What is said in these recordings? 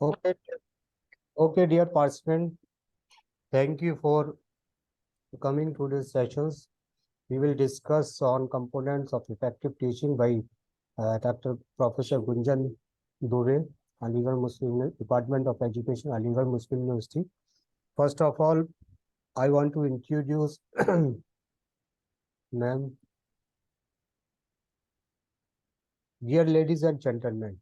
Okay, okay, dear participant, thank you for coming to these sessions. We will discuss on components of effective teaching by Dr. Professor Gunjan Dure, Aligarh Muslim Department of Education, Aligarh Muslim University. First of all, I want to introduce ma'am. Dear ladies and gentlemen,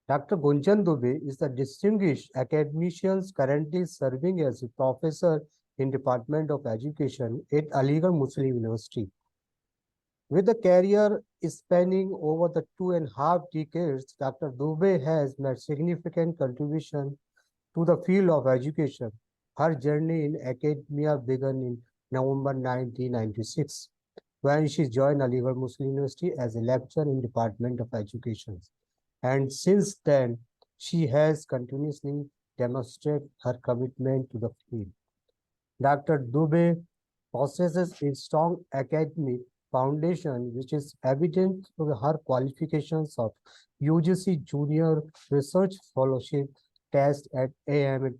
Dr. Gunjan Dube is the distinguished academician currently serving as a professor in Department of Education at Aligarh Muslim University. With a career spanning over the 2.5 decades, Dr. Dube has made significant contribution to the field of education. Her journey in academia began in November 1996 when she joined Aligarh Muslim University as a lecturer in Department of Education. And since then, she has continuously demonstrated her commitment to the field. Dr. Dube possesses a strong academic foundation, which is evident through her qualifications of UGC Junior Research Fellowship test at AM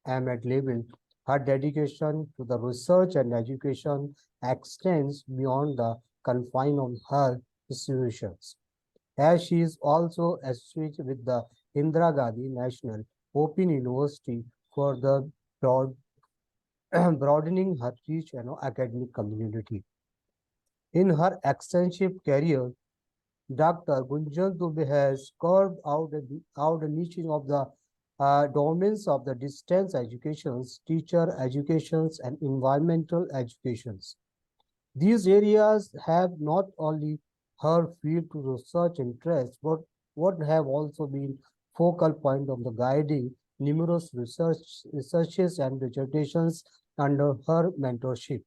at level. Her dedication to the research and education extends beyond the confine of her institutions, as she is also associated with the Indira Gandhi National Open University for the broad broadening her reach and academic community. In her extensive career, Dr. Gunjan Dube has carved out the niche of the domains of the distance educations, teacher educations, and environmental educations. These areas have not only her field to research interests, but what have also been focal point of the guiding numerous researches and dissertations under her mentorship.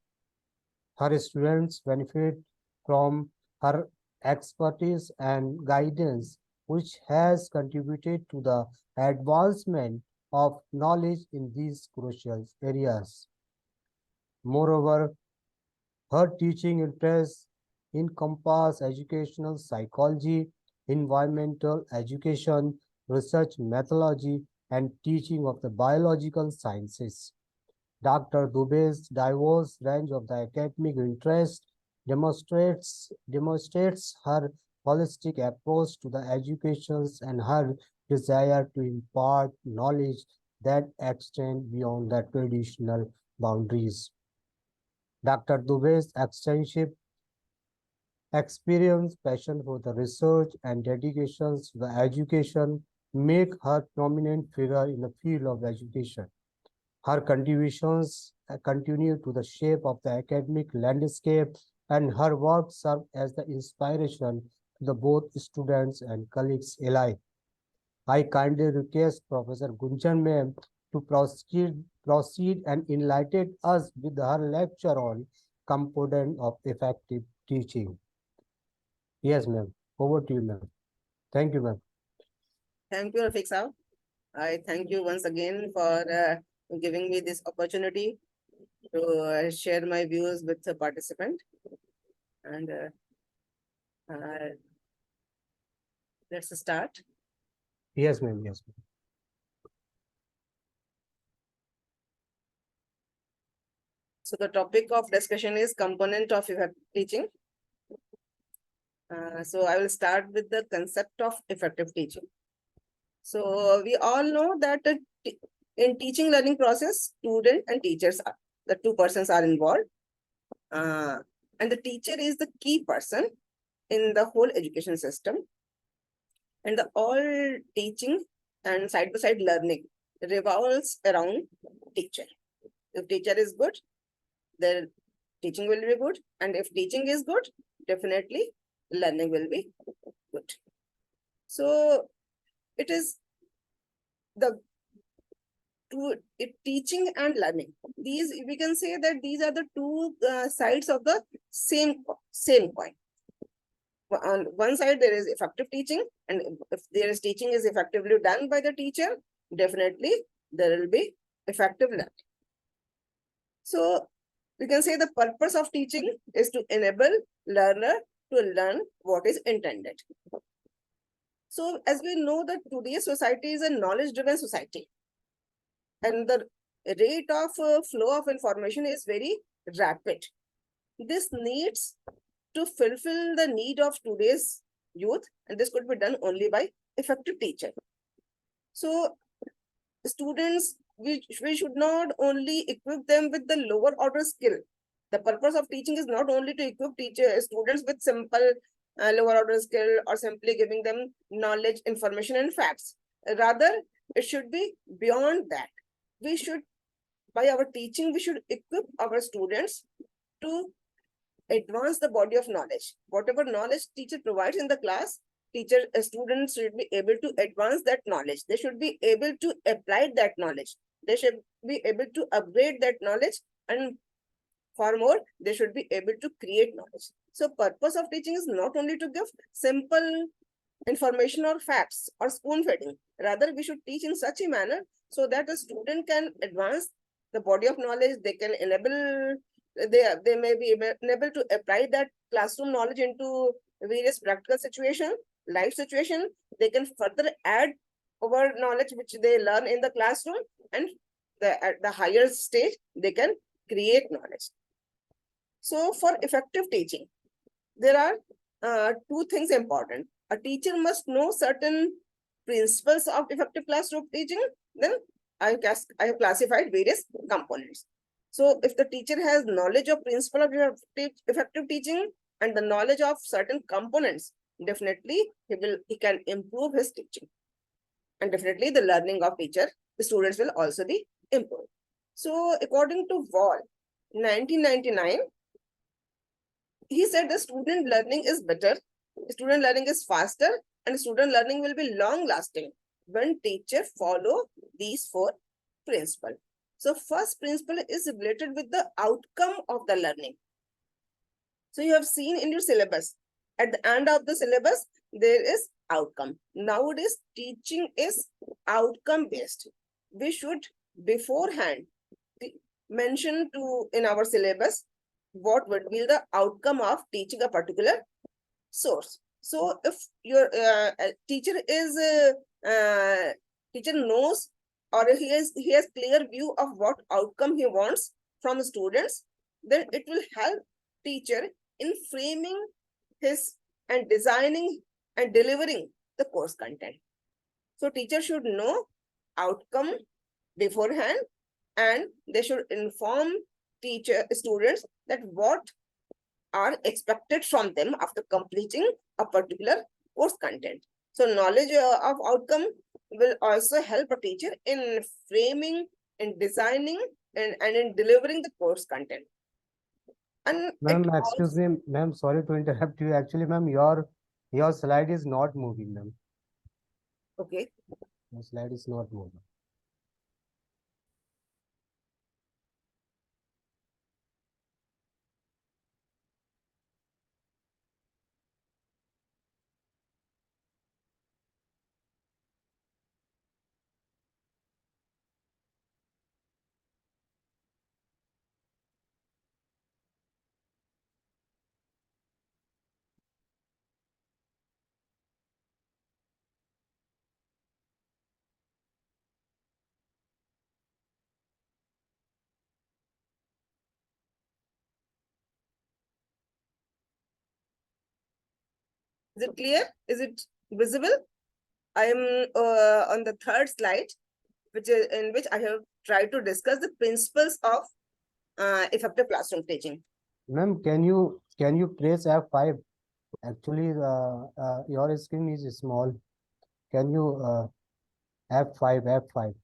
Her students benefit from her expertise and guidance, which has contributed to the advancement of knowledge in these crucial areas. Moreover, her teaching interests encompass educational psychology, environmental education, research methodology, and teaching of the biological sciences. Dr. Dube's diverse range of the academic interest demonstrates her holistic approach to the educations and her desire to impart knowledge that extend beyond the traditional boundaries. Dr. Dube's extensive experience, passion for the research, and dedications to the education make her prominent figure in the field of education. Her contributions continue to the shape of the academic landscape, and her work served as the inspiration to the both students and colleagues alike. I kindly request Professor Gunjan ma'am to proceed and enlighten us with her lecture on component of effective teaching. Yes, ma'am. Over to you, ma'am. Thank you, ma'am. Thank you, Rafiq Saab. I thank you once again for giving me this opportunity to share my views with the participant. And let's start. Yes, ma'am. Yes, ma'am. So the topic of discussion is component of effective teaching. So I will start with the concept of effective teaching. So we all know that in teaching learning process, student and teachers, the two persons are involved. And the teacher is the key person in the whole education system. And the all teaching and side-by-side learning revolves around teacher. If teacher is good, the teaching will be good. And if teaching is good, definitely learning will be good. So it is the teaching and learning. These, we can say that these are the two sides of the same coin. On one side, there is effective teaching, and if there is teaching is effectively done by the teacher, definitely there will be effective learning. So we can say the purpose of teaching is to enable learner to learn what is intended. So as we know that today's society is a knowledge-driven society, and the rate of flow of information is very rapid. This needs to fulfill the need of today's youth, and this could be done only by effective teacher. So students, we should not only equip them with the lower order skill. The purpose of teaching is not only to equip students with simple lower order skill or simply giving them knowledge, information, and facts. Rather, it should be beyond that. We should, by our teaching, we should equip our students to advance the body of knowledge. Whatever knowledge teacher provides in the class, students should be able to advance that knowledge. They should be able to apply that knowledge. They should be able to upgrade that knowledge, and far more, they should be able to create knowledge. So purpose of teaching is not only to give simple information or facts or spoon feeding. Rather, we should teach in such a manner so that a student can advance the body of knowledge. They can enable, they may be able to apply that classroom knowledge into various practical situation, life situation. They can further add over knowledge which they learn in the classroom, and at the higher stage, they can create knowledge. So for effective teaching, there are two things important. A teacher must know certain principles of effective classroom teaching. Then I have classified various components. So if the teacher has knowledge of principle of effective teaching and the knowledge of certain components, definitely he can improve his teaching. And definitely the learning of the students will also be improved. So according to Wall, 1999, he said the student learning is better, student learning is faster, and student learning will be long lasting when teacher follow these four principles. So first principle is related with the outcome of the learning. So you have seen in your syllabus, at the end of the syllabus, there is outcome. Nowadays, teaching is outcome based. We should beforehand mention in our syllabus what would be the outcome of teaching a particular source. So if your teacher knows, or he has clear view of what outcome he wants from students, then it will help teacher in framing his and designing and delivering the course content. So teacher should know outcome beforehand, and they should inform students that what are expected from them after completing a particular course content. So knowledge of outcome will also help a teacher in framing, in designing, and in delivering the course content. And Ma'am, excuse me, ma'am, sorry to interrupt you. Actually, ma'am, your slide is not moving, ma'am. Okay. Your slide is not moving. Is it clear? Is it visible? I am on the third slide, in which I have tried to discuss the principles of effective classroom teaching. Ma'am, can you press F5? Actually, your screen is small. Can you F5, F5?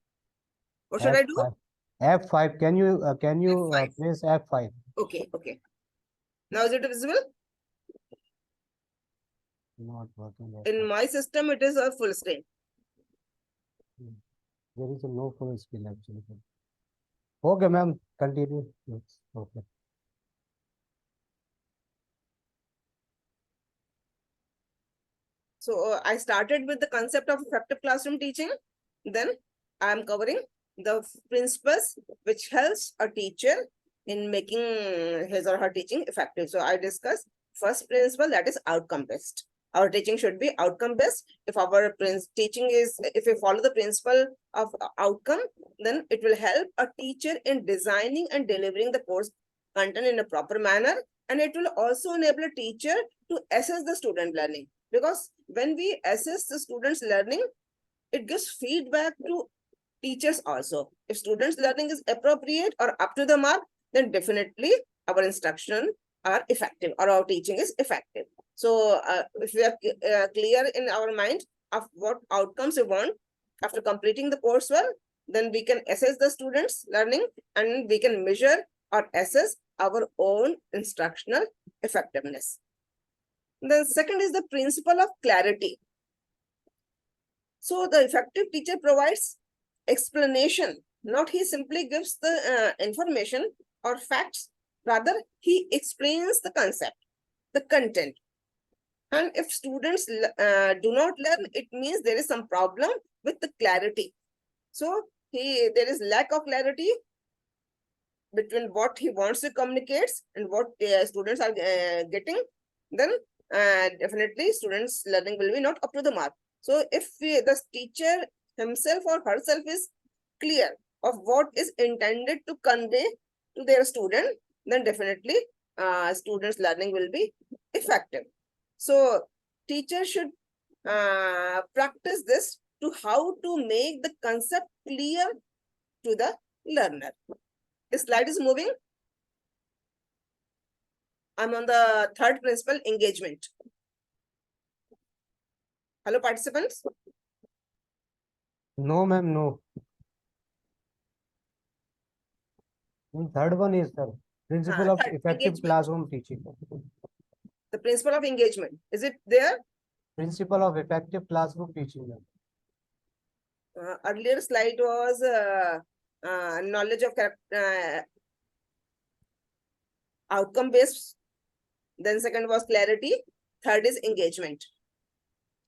What should I do? F5. Can you F5. press F5? Okay, okay. Now is it visible? Not working. In my system, it is a full screen. There is a no full screen actually. Okay, ma'am. Continue. Yes. Okay. So I started with the concept of effective classroom teaching. Then I am covering the principles which helps a teacher in making his or her teaching effective. So I discussed first principle, that is outcome based. Our teaching should be outcome based. If our teaching is, if we follow the principle of outcome, then it will help a teacher in designing and delivering the course content in a proper manner. And it will also enable a teacher to assess the student learning. Because when we assess the students' learning, it gives feedback to teachers also. If students' learning is appropriate or up to the mark, then definitely our instruction are effective or our teaching is effective. So if we are clear in our mind of what outcomes we want after completing the course well, then we can assess the students' learning and we can measure or assess our own instructional effectiveness. The second is the principle of clarity. So the effective teacher provides explanation, not he simply gives the information or facts, rather he explains the concept, the content. And if students do not learn, it means there is some problem with the clarity. So there is lack of clarity between what he wants to communicate and what students are getting, then definitely students' learning will be not up to the mark. So if the teacher himself or herself is clear of what is intended to convey to their student, then definitely students' learning will be effective. So teacher should practice this to how to make the concept clear to the learner. The slide is moving. I'm on the third principle, engagement. Hello, participants. No, ma'am, no. Third one is the principle of effective engagement. classroom teaching. The principle of engagement. Is it there? Principle of effective classroom teaching. Earlier slide was knowledge of outcome based. Then second was clarity. Third is engagement.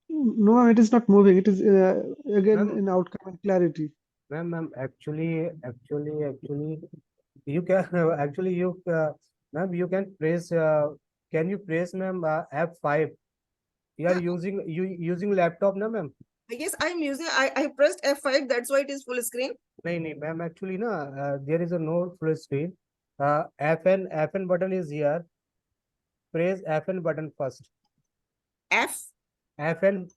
No, it is not moving. It is again Ma'am. in outcome and clarity. Ma'am, actually, you can ma'am, you can press. Can you press, ma'am, F5? You are using laptop, na, ma'am? Yes, I'm using. I pressed F5. That's why it is full screen. No, ma'am. Actually, there is a no full screen. FN button is here. Press FN button first. FN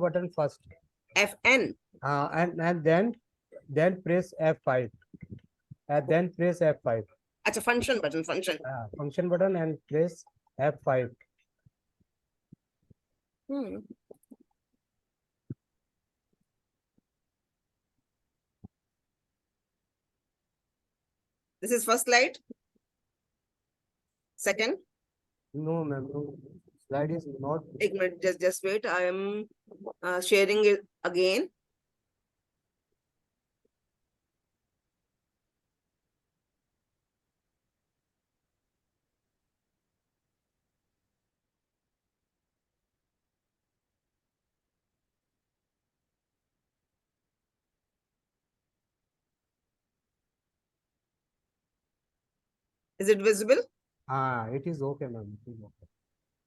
button first. FN. And then press F5. And then press F5. It's a function button. Function button and press F5. This is first slide. Second. No, ma'am. No. Slide is not. एक minute, just wait. I am sharing it again. Is it visible? It is okay, ma'am. It is okay.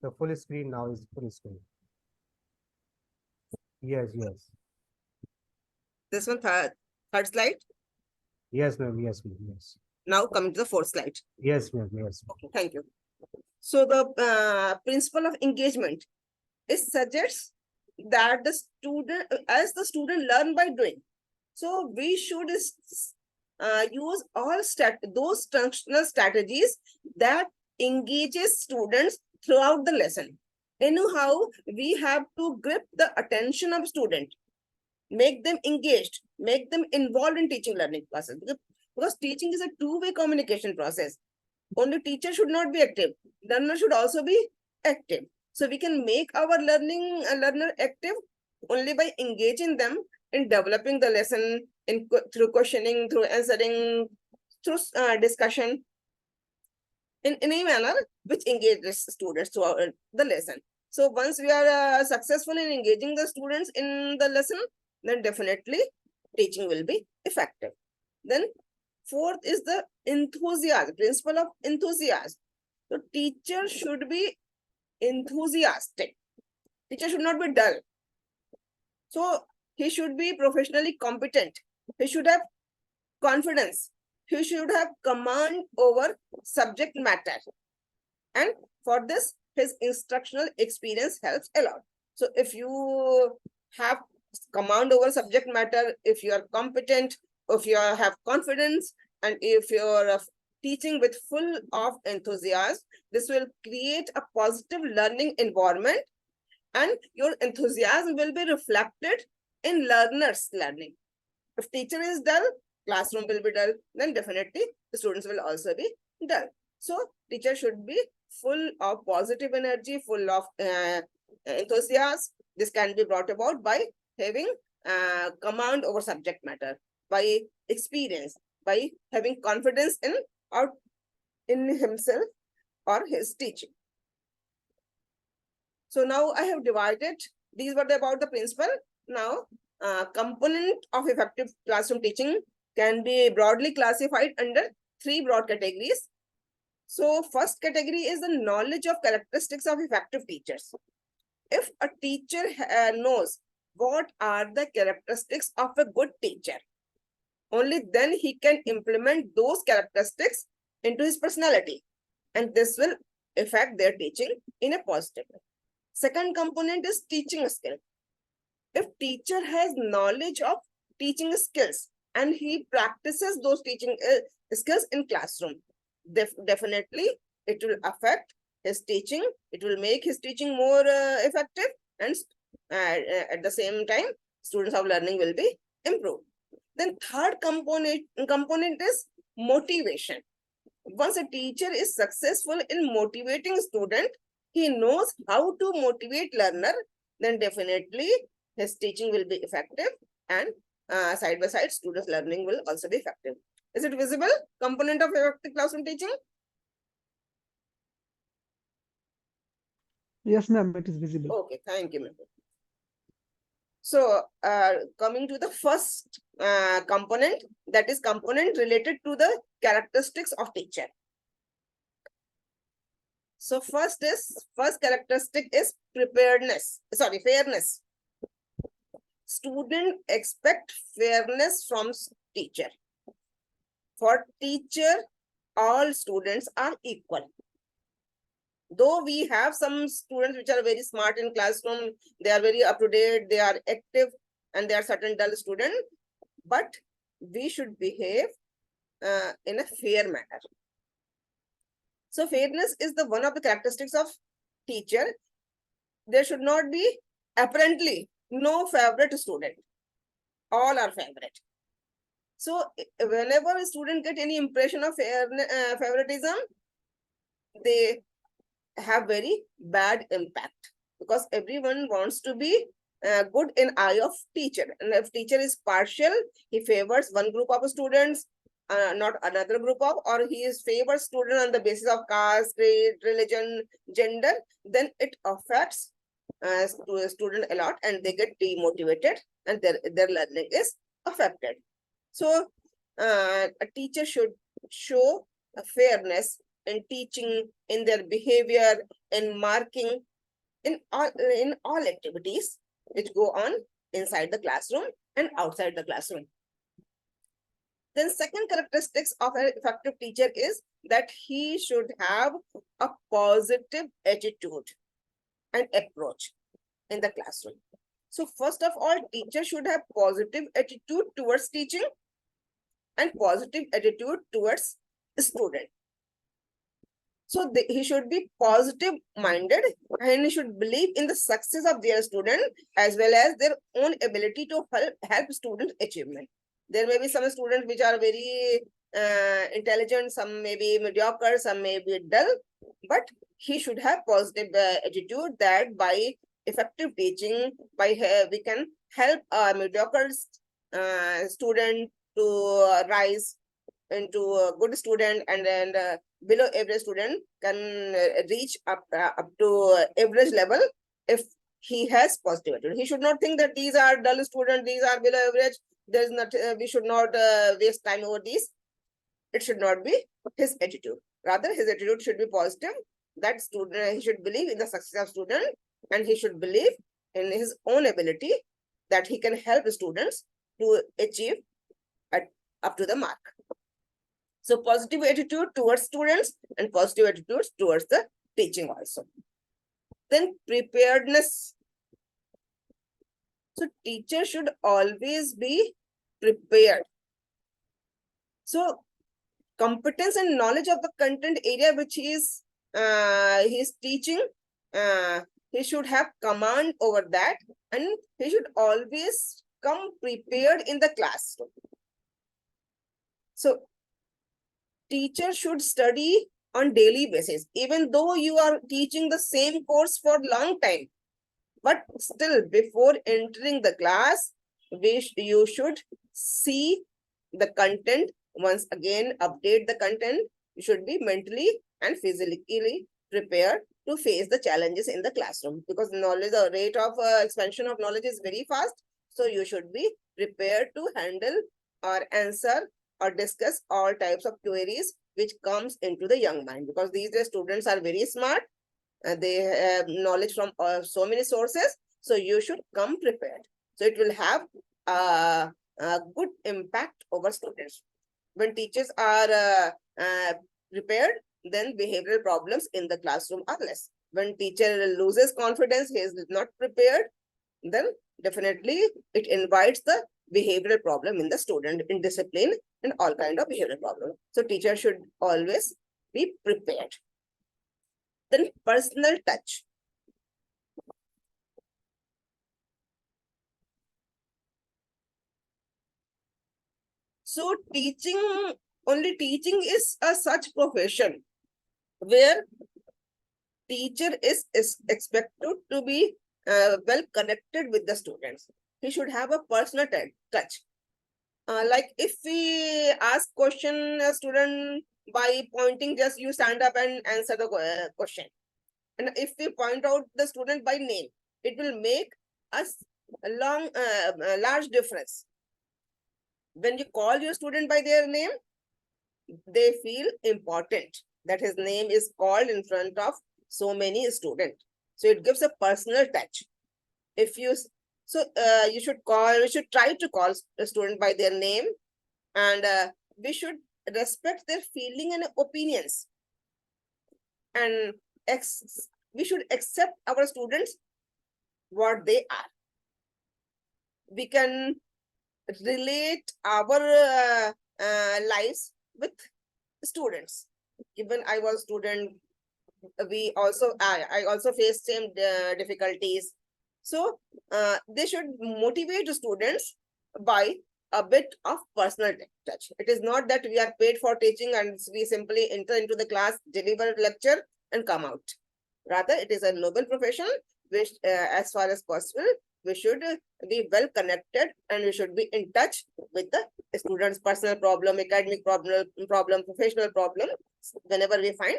The full screen now is full screen. Yes. This one, third slide. Yes, ma'am. Yes, ma'am. Yes. Now coming to the fourth slide. Yes, ma'am. Yes. Okay, thank you. So the principle of engagement, it suggests that the student, as the student learn by doing, so we should use all those instructional strategies that engages students throughout the lesson. Anyhow, we have to grip the attention of student, make them engaged, make them involved in teaching learning process. Because teaching is a two-way communication process. Only teacher should not be active. Learner should also be active. So we can make our learner active only by engaging them in developing the lesson through questioning, through answering, through discussion in any manner which engages students throughout the lesson. So once we are successful in engaging the students in the lesson, then definitely teaching will be effective. Then fourth is the enthusiasm, principle of enthusiasm. So teacher should be enthusiastic Teacher should not be dull. So he should be professionally competent. He should have confidence. He should have command over subject matter. And for this, his instructional experience helps a lot. So if you have command over subject matter, if you are competent, if you have confidence, and if you're teaching with full of enthusiasm, this will create a positive learning environment, and your enthusiasm will be reflected in learners' learning. If teacher is dull, classroom will be dull, then definitely the students will also be dull. So teacher should be full of positive energy, full of enthusiasm. This can be brought about by having command over subject matter, by experience, by having confidence in himself or his teaching. So now I have divided, these were about the principle. Now, component of effective classroom teaching can be broadly classified under 3 broad categories. So first category is the knowledge of characteristics of effective teachers. If a teacher knows what are the characteristics of a good teacher, only then he can implement those characteristics into his personality, and this will affect their teaching in a positive way. Second component is teaching skill. If teacher has knowledge of teaching skills and he practices those teaching skills in classroom, definitely it will affect his teaching. It will make his teaching more effective, and at the same time, students of learning will be improved. Then third component is motivation. Once a teacher is successful in motivating student, he knows how to motivate learner, then definitely his teaching will be effective, and side by side students learning will also be effective. Is it visible? Component of effective classroom teaching? Yes, ma'am, it is visible. Okay, thank you, ma'am. So coming to the first component, that is component related to the characteristics of teacher. So first characteristic is fairness. Student expect fairness from teacher. For teacher, all students are equal. Though we have some students which are very smart in classroom, they are very up to date, they are active, and they are certain dull student, but we should behave in a fair manner. So fairness is the one of the characteristics of teacher. There should not be apparently no favorite student. All are favorite. So whenever a student get any impression of favoritism, they have very bad impact, because everyone wants to be good in eye of teacher. And if teacher is partial, he favors one group of students, not another group of, or he is favors student on the basis of caste, grade, religion, gender, then it affects to a student a lot, and they get demotivated, and their learning is affected. So a teacher should show a fairness in teaching, in their behavior, in marking, in all activities which go on inside the classroom and outside the classroom. Then second characteristics of an effective teacher is that he should have a positive attitude and approach in the classroom. So first of all, teacher should have positive attitude towards teaching and positive attitude towards student. So he should be positive minded, and he should believe in the success of their student as well as their own ability to help student achievement. There may be some students which are very intelligent, some may be mediocre, some may be dull, but he should have positive attitude that by effective teaching, we can help a mediocre student to rise into a good student, and then below average student can reach up to average level if he has positive attitude. He should not think that these are dull students, these are below average. There is not. We should not waste time over these. It should not be his attitude. Rather, his attitude should be positive. That student, he should believe in the success of student, and he should believe in his own ability that he can help students to achieve up to the mark. So positive attitude towards students and positive attitude towards the teaching also. Then preparedness. So teacher should always be prepared. So competence and knowledge of the content area which he is teaching, he should have command over that, and he should always come prepared in the classroom. So teacher should study on daily basis, even though you are teaching the same course for long time, but still before entering the class, you should see the content once again, update the content. You should be mentally and physically prepared to face the challenges in the classroom, because knowledge, the rate of expansion of knowledge is very fast. So you should be prepared to handle or answer or discuss all types of queries which comes into the young mind, because these students are very smart. They have knowledge from so many sources. So you should come prepared. So it will have a good impact over students. When teachers are prepared, then behavioral problems in the classroom are less. When teacher loses confidence, he is not prepared, then definitely it invites the behavioral problem in the student, in discipline and all kind of behavioral problem. So teacher should always be prepared. Then personal touch. So only teaching is a such profession where teacher is expected to be well connected with the students. He should have a personal touch. Like if we ask question a student by pointing, just you stand up and answer the question. And if we point out the student by name, it will make us a large difference. When you call your student by their name, they feel important that his name is called in front of so many students. So it gives a personal touch. If you you should try to call a student by their name, and we should respect their feeling and opinions, and we should accept our students what they are. We can relate our lives with students. Even I was student, I also faced same difficulties. So they should motivate the students by a bit of personal touch. It is not that we are paid for teaching and we simply enter into the class, deliver lecture and come out. Rather, it is a noble profession which as far as possible, we should be well connected and we should be in touch with the students' personal problem, academic problem, professional problem, whenever we find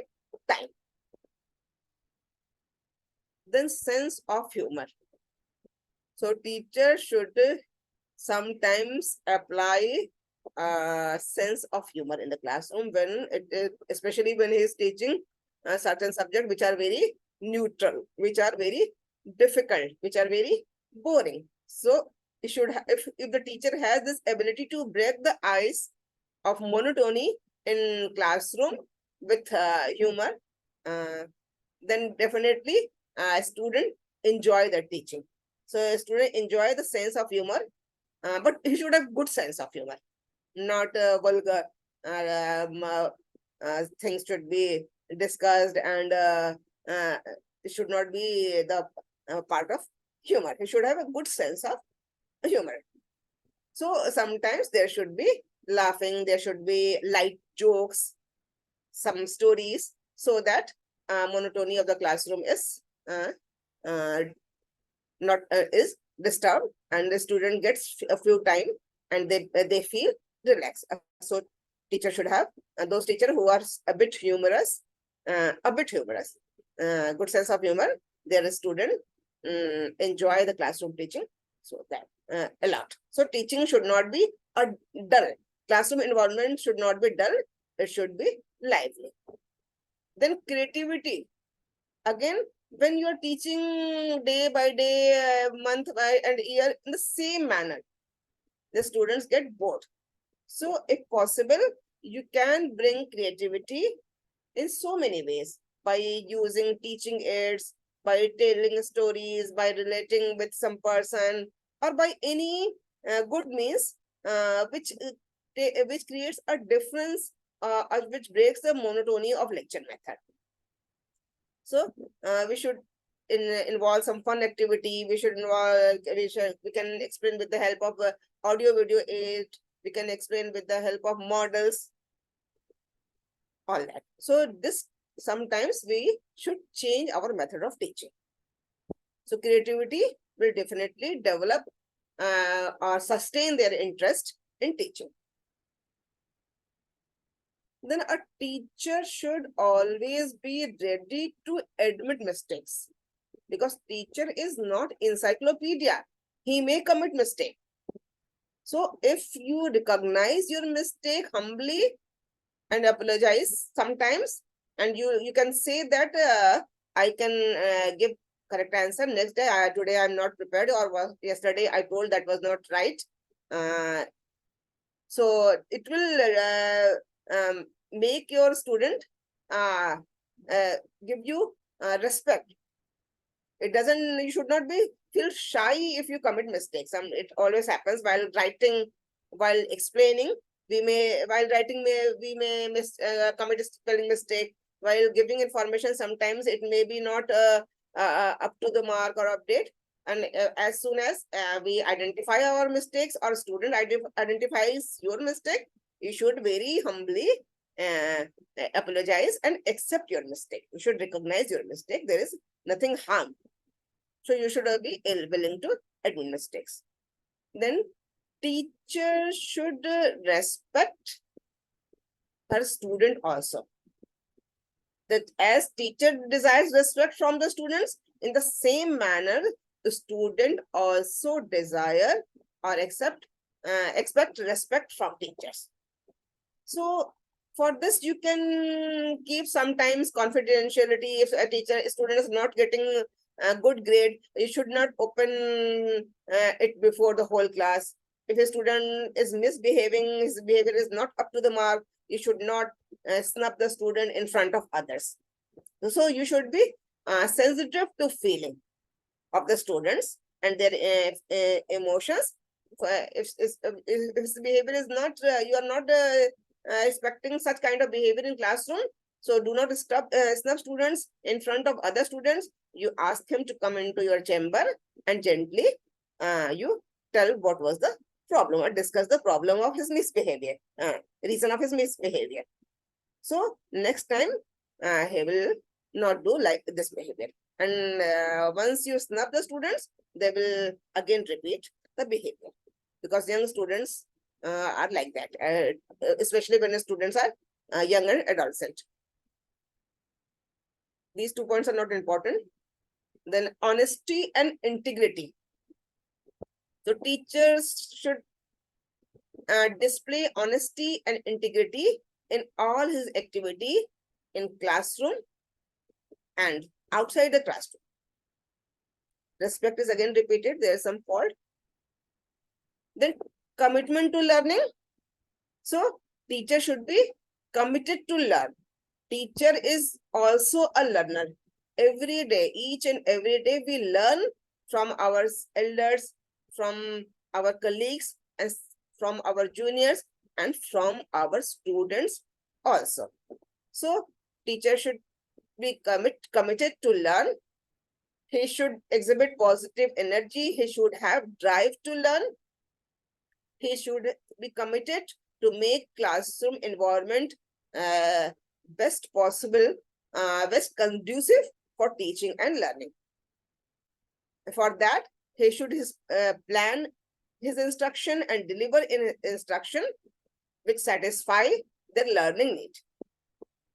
time. Then sense of humor. So teacher should sometimes apply sense of humor in the classroom when especially when he is teaching a certain subject which are very neutral, which are very difficult, which are very boring. So it should if the teacher has this ability to break the ice of monotony in classroom with humor, then definitely a student enjoy the teaching. So a student enjoy the sense of humor, but he should have good sense of humor, not vulgar. Things should be discussed, and it should not be the part of humor. He should have a good sense of humor. So sometimes there should be laughing, there should be light jokes, some stories, so that monotony of the classroom is not is disturbed, and the student gets a few time and they feel relaxed. So teacher should have those teachers who are a bit humorous, good sense of humor. Their student enjoy the classroom teaching, so that a lot. So teaching should not be a dull. Classroom environment should not be dull. It should be lively. Then creativity. Again, when you are teaching day by day, month by and year in the same manner, the students get bored. So if possible, you can bring creativity in so many ways by using teaching aids, by telling stories, by relating with some person, or by any good means which creates a difference, which breaks the monotony of lecture method. So we should involve some fun activity. We should involve. We can explain with the help of audio video aid. We can explain with the help of models. All that. So this sometimes we should change our method of teaching. So creativity will definitely develop or sustain their interest in teaching. Then a teacher should always be ready to admit mistakes, because teacher is not encyclopedia. He may commit mistake. So if you recognize your mistake humbly and apologize sometimes, and you can say that I can give correct answer next day. Today I'm not prepared, or yesterday I told that was not right. So it will make your student give you respect. It doesn't, you should not be feel shy if you commit mistakes. It always happens while writing, while explaining. While writing, we may commit a spelling mistake. While giving information, sometimes it may be not up to the mark or update. And as soon as we identify our mistakes, or student identifies your mistake, you should very humbly uh, apologize and accept your mistake. You should recognize your mistake. There is nothing harm. So you should be willing to admit mistakes. Then teacher should respect her student also. That as teacher desires respect from the students, in the same manner, the student also desire or expect respect from teachers. So for this, you can keep sometimes confidentiality. If a student is not getting a good grade, you should not open it before the whole class. If a student is misbehaving, his behavior is not up to the mark, you should not snub the student in front of others. So you should be sensitive to feeling of the students and their emotions. If his behavior is not, you are not expecting such kind of behavior in classroom, so do not snub students in front of other students. You ask him to come into your chamber and gently you tell what was the problem, or discuss the problem of his misbehavior, reason of his misbehavior. So next time he will not do like this behavior. And once you snub the students, they will again repeat the behavior, because young students are like that, especially when the students are young and adolescent. These 2 points are not important. Then honesty and integrity. So teachers should display honesty and integrity in all his activity in classroom and outside the classroom. Respect is again repeated. There is some fault. Then commitment to learning. So teacher should be committed to learn. Teacher is also a learner. Every day, each and every day, we learn from our elders, from our colleagues, and from our juniors, and from our students also. So teacher should be committed to learn. He should exhibit positive energy. He should have drive to learn. He should be committed to make classroom environment best possible, best conducive for teaching and learning. For that, he should plan his instruction and deliver in instruction which satisfy their learning need.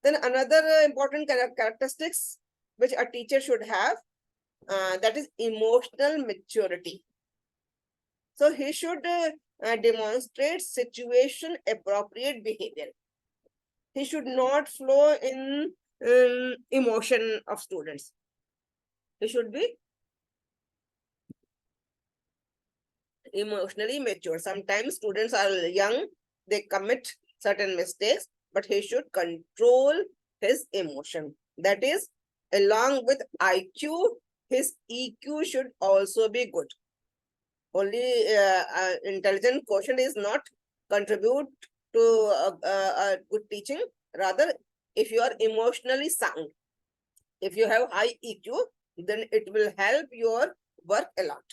Then another important characteristics which a teacher should have, that is emotional maturity. So he should demonstrate situation appropriate behavior. He should not flow in emotion of students. He should be emotionally mature. Sometimes students are young, they commit certain mistakes, but he should control his emotion. That is, along with IQ, his EQ should also be good. Only intelligent quotient is not contribute to a good teaching. Rather, if you are emotionally sound, if you have high EQ, then it will help your work a lot.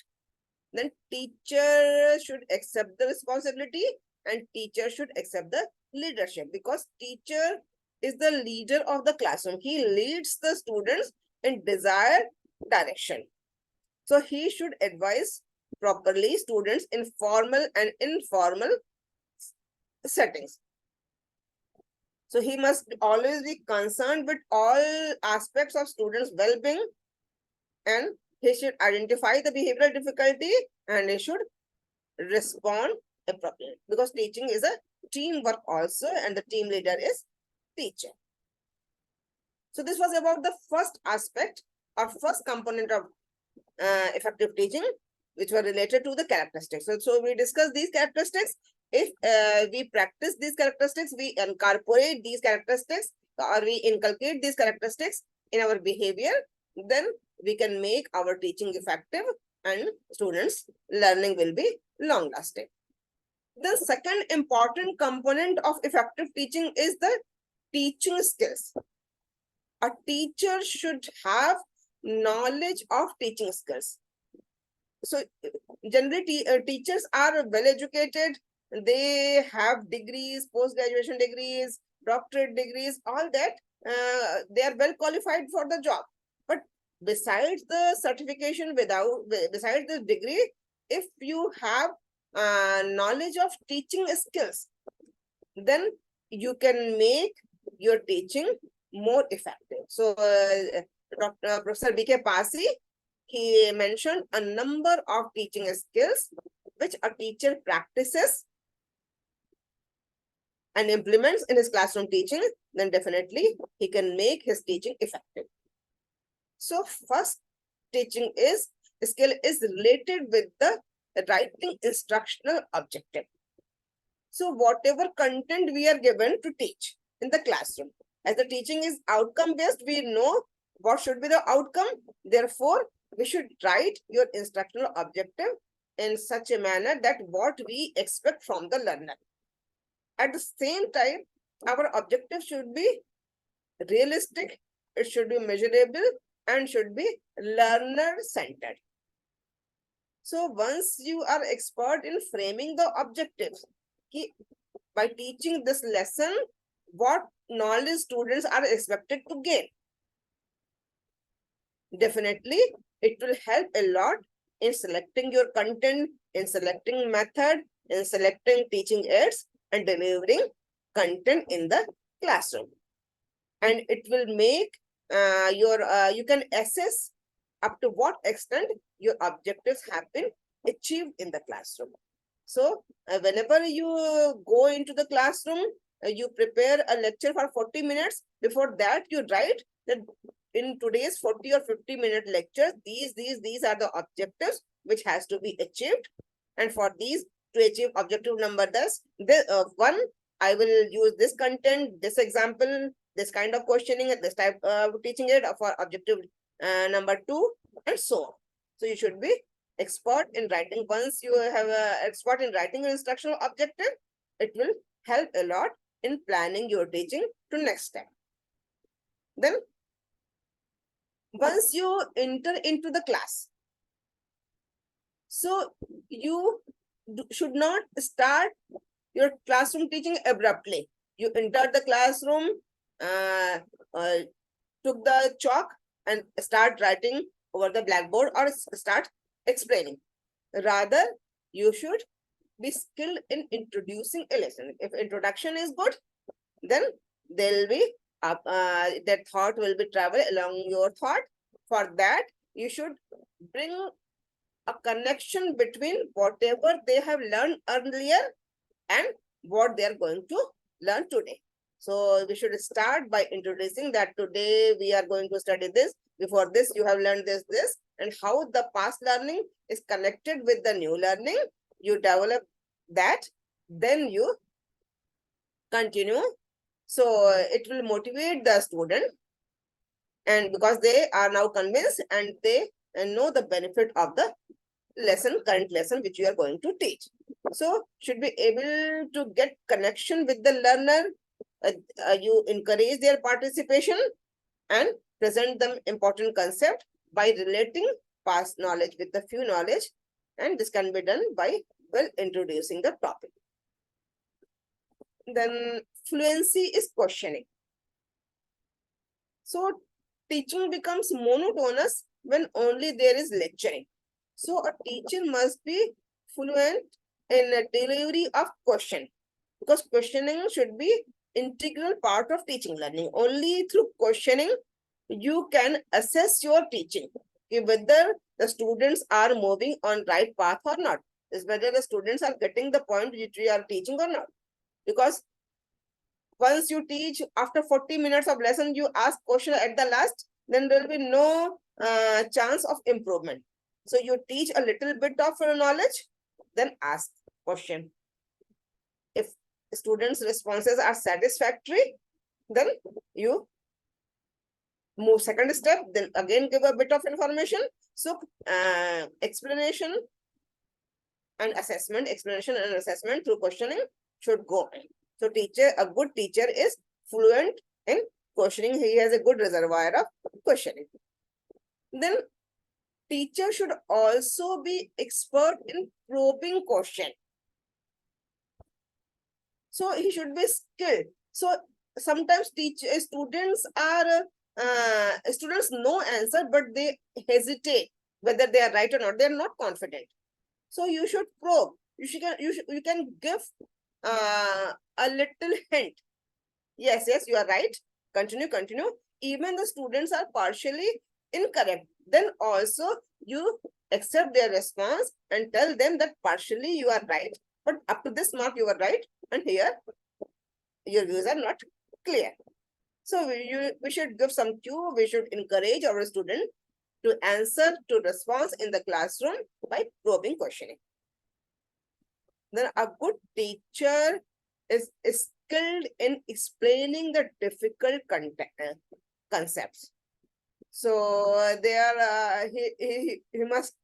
Then teacher should accept the responsibility and teacher should accept the leadership, because teacher is the leader of the classroom. He leads the students in desired direction. So he should advise properly students in formal and informal settings. So he must always be concerned with all aspects of students' well-being, and he should identify the behavioral difficulty and he should respond appropriately, because teaching is a teamwork also, and the team leader is teacher. So this was about the first aspect or first component of effective teaching, which were related to the characteristics. So we discussed these characteristics. If we practice these characteristics, we incorporate these characteristics, or we inculcate these characteristics in our behavior, then we can make our teaching effective and students' learning will be long lasting. The second important component of effective teaching is the teaching skills. A teacher should have knowledge of teaching skills. So generally teachers are well educated, they have degrees, post-graduation degrees, doctorate degrees, all that. They are well qualified for the job. But besides the certification, besides the degree, if you have knowledge of teaching skills, then you can make your teaching more effective. So Professor B.K. Pasi, he mentioned a number of teaching skills which a teacher practices and implements in his classroom teaching, then definitely he can make his teaching effective. So first teaching skill is related with the writing instructional objective. So whatever content we are given to teach in the classroom, as the teaching is outcome based, we know what should be the outcome. Therefore, we should write your instructional objective in such a manner that what we expect from the learner. At the same time, our objective should be realistic, it should be measurable, and should be learner-centered. So once you are expert in framing the objectives, by teaching this lesson, what knowledge students are expected to gain, definitely it will help a lot in selecting your content, in selecting method, in selecting teaching aids, and delivering content in the classroom. And it will make you can assess up to what extent your objectives have been achieved in the classroom. So whenever you go into the classroom, you prepare a lecture for 40 minutes. Before that, you write that in today's 40 or 50-minute lecture, these are the objectives which has to be achieved. And for these, to achieve objective number one, I will use this content, this example, this kind of questioning, this type of teaching it for objective number 2, and so on. So you should be expert in writing. Once you have an expert in writing an instructional objective, it will help a lot in planning your teaching to next step. Then once you enter into the class, so you should not start your classroom teaching abruptly. You entered the classroom, took the chalk and start writing over the blackboard or start explaining. Rather, you should be skilled in introducing a lesson. If introduction is good, then there will be that thought will be travel along your thought. For that, you should bring a connection between whatever they have learned earlier and what they are going to learn today. So we should start by introducing that today we are going to study this. before this you have learned this, and how the past learning is connected with the new learning. You develop that, then you continue. So it will motivate the student, and because they are now convinced and they know the benefit of the current lesson which you are going to teach. So should be able to get connection with the learner. You encourage their participation and present them important concept by relating past knowledge with the few knowledge, and this can be done by introducing the topic. Then fluency is questioning. So teaching becomes monotonous when only there is lecturing. So a teacher must be fluent in a delivery of question, because questioning should be integral part of teaching learning. Only through questioning you can assess your teaching, whether the students are moving on right path or not, is whether the students are getting the point which we are teaching or not. Because once you teach, after 40 minutes of lesson, you ask question at the last, then there will be no chance of improvement. So you teach a little bit of knowledge, then ask question. If students' responses are satisfactory, then you move second step, then again give a bit of information. So explanation and assessment through questioning should go on. So a good teacher is fluent in questioning. He has a good reservoir of questioning. Then teacher should also be expert in probing question. So he should be skilled. So sometimes students know answer, but they hesitate whether they are right or not. They are not confident. So you should probe. You can give a little hint. Yes, you are right. Continue. Even the students are partially incorrect, then also you accept their response and tell them that partially you are right, but up to this mark you are right, and here your views are not clear. So we should give some cue. We should encourage our student to answer to response in the classroom by probing questioning. Then a good teacher is skilled in explaining the difficult concepts. So he must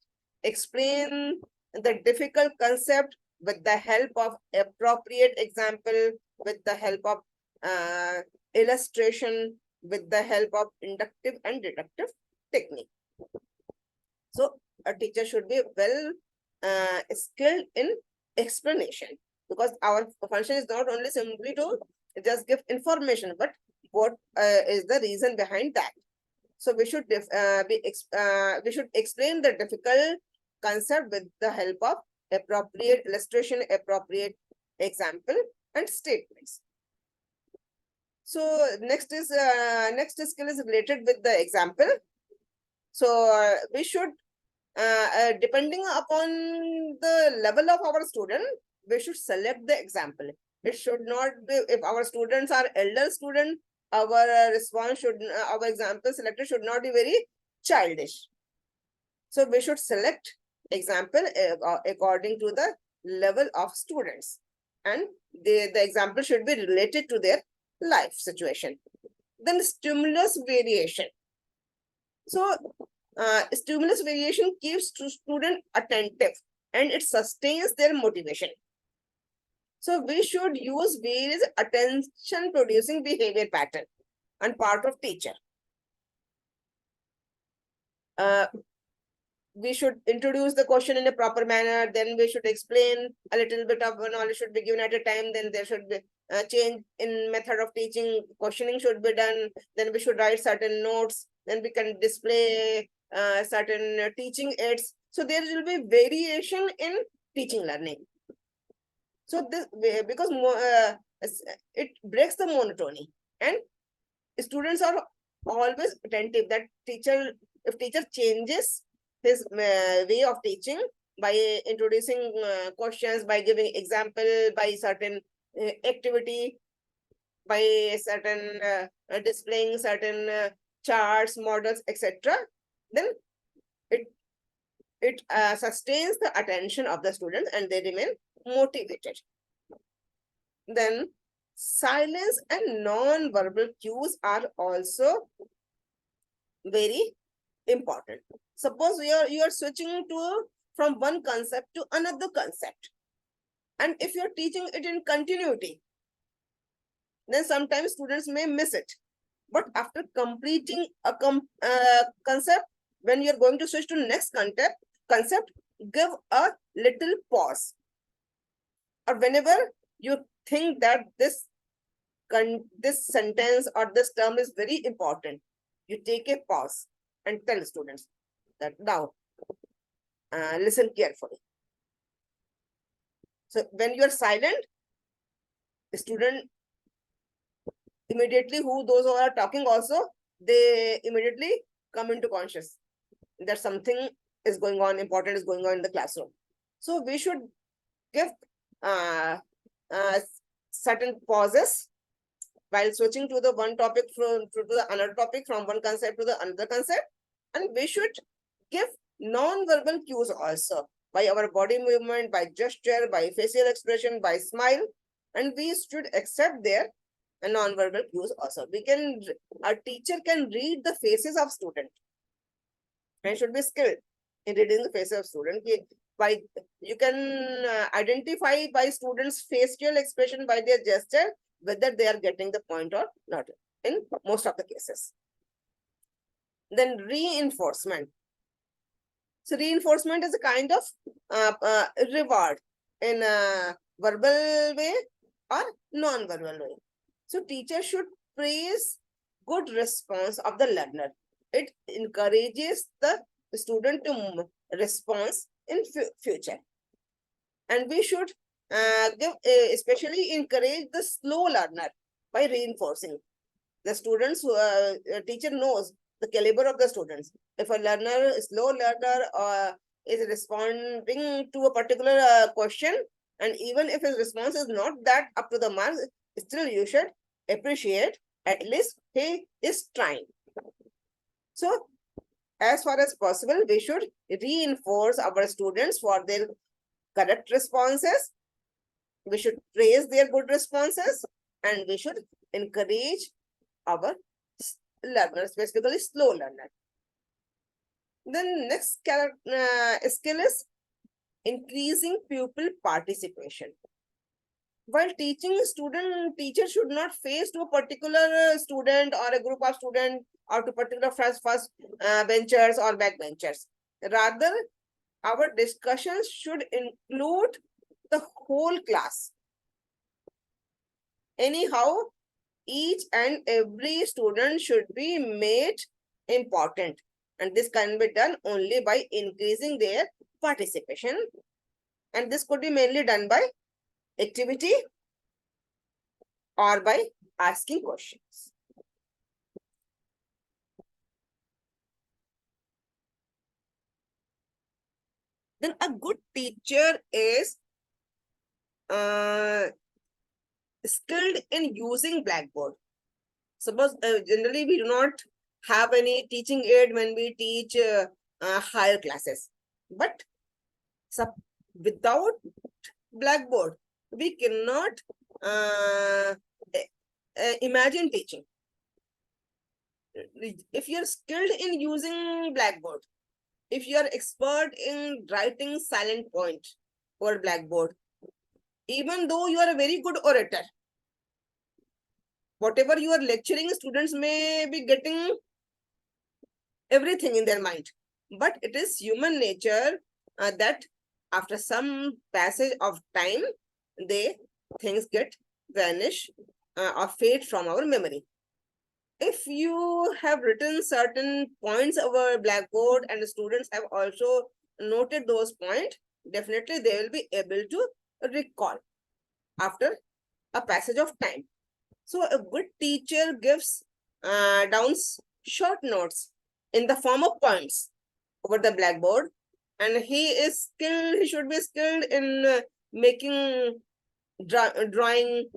explain the difficult concept with the help of appropriate example, with the help of illustration, with the help of inductive and deductive technique. So a teacher should be well skilled in explanation, because our function is not only simply to just give information, but what is the reason behind that. So we should explain the difficult concept with the help of appropriate illustration, appropriate example, and statements. So next skill is related with the example. So we should, depending upon the level of our student, we should select the example. It should not be, if our students are elder students, our our example selected should not be very childish. So we should select example according to the level of students, and the example should be related to their life situation. Then stimulus variation. So stimulus variation keeps student attentive and it sustains their motivation. So we should use various attention producing behavior pattern on part of teacher. We should introduce the question in a proper manner, then we should explain a little bit of knowledge should be given at a time, then there should be a change in method of teaching, questioning should be done, then we should write certain notes, then we can display certain teaching aids. So there will be variation in teaching learning. So this, because it breaks the monotony, and students are always attentive that if teacher changes his way of teaching by introducing questions, by giving example, by certain activity, by certain displaying certain charts, models, etc., then it sustains the attention of the student and they remain motivated. Then silence and non-verbal cues are also very important. Suppose you are switching to from one concept to another concept, and if you're teaching it in continuity, then sometimes students may miss it. But after completing a concept, when you're going to switch to next concept, give a little pause. Or whenever you think that this sentence or this term is very important, you take a pause and tell students that now listen carefully. So when you are silent, the student immediately, those who are talking also, they immediately come into conscious that something is going on, important is going on in the classroom. So we should give certain pauses while switching to the one topic to the another topic, from one concept to the another concept. And we should give non-verbal cues also, by our body movement, by gesture, by facial expression, by smile. And we should accept their non-verbal cues also. A teacher can read the faces of students and should be skilled in reading the faces of students. You can identify by students' facial expression, by their gesture, whether they are getting the point or not in most of the cases. Then reinforcement. So reinforcement is a kind of reward in a verbal way or non-verbal way. So teacher should praise good response of the learner. It encourages the student to respond in future. And we should especially encourage the slow learner by reinforcing. The students, teacher knows the caliber of the students. If a learner, a slow learner, is responding to a particular question, and even if his response is not that up to the mark, still you should appreciate at least he is trying. So as far as possible, we should reinforce our students for their correct responses. We should praise their good responses, and we should encourage our learners, specifically slow learners. Then next skill is increasing pupil participation. While teaching student, teacher should not face to a particular student or a group of students or to particular first benchers or backbenchers. Rather, our discussions should include the whole class. Anyhow, each and every student should be made important. And this can be done only by increasing their participation. And this could be mainly done by activity or by asking questions. Then a good teacher is skilled in using Blackboard. Suppose generally we do not have any teaching aid when we teach higher classes, but without Blackboard, we cannot imagine teaching. If you're skilled in using Blackboard, if you are expert in writing silent point for Blackboard, even though you are a very good orator, whatever you are lecturing, students may be getting everything in their mind. But it is human nature that after some passage of time, things get vanish or fade from our memory. If you have written certain points over Blackboard and the students have also noted those points, definitely they will be able to recall after a passage of time. So a good teacher gives down short notes in the form of points over the Blackboard, and he should be skilled in making drawing,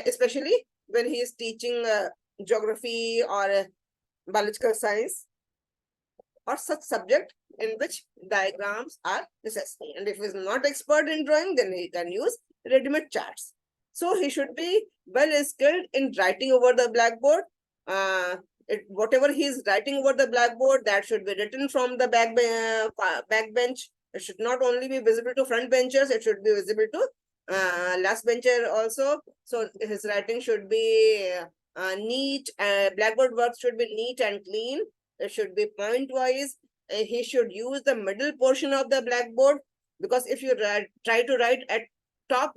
especially when he is teaching geography or biological science or such subject in which diagrams are necessary. And if he is not expert in drawing, then he can use ready-made charts. So he should be well skilled in writing over the blackboard. Whatever he is writing over the blackboard, that should be written from the back bench. It should not only be visible to front benchers, it should be visible to last bencher also. So his writing should be neat. Blackboard work should be neat and clean. It should be point wise. He should use the middle portion of the blackboard, because if you try to write at top,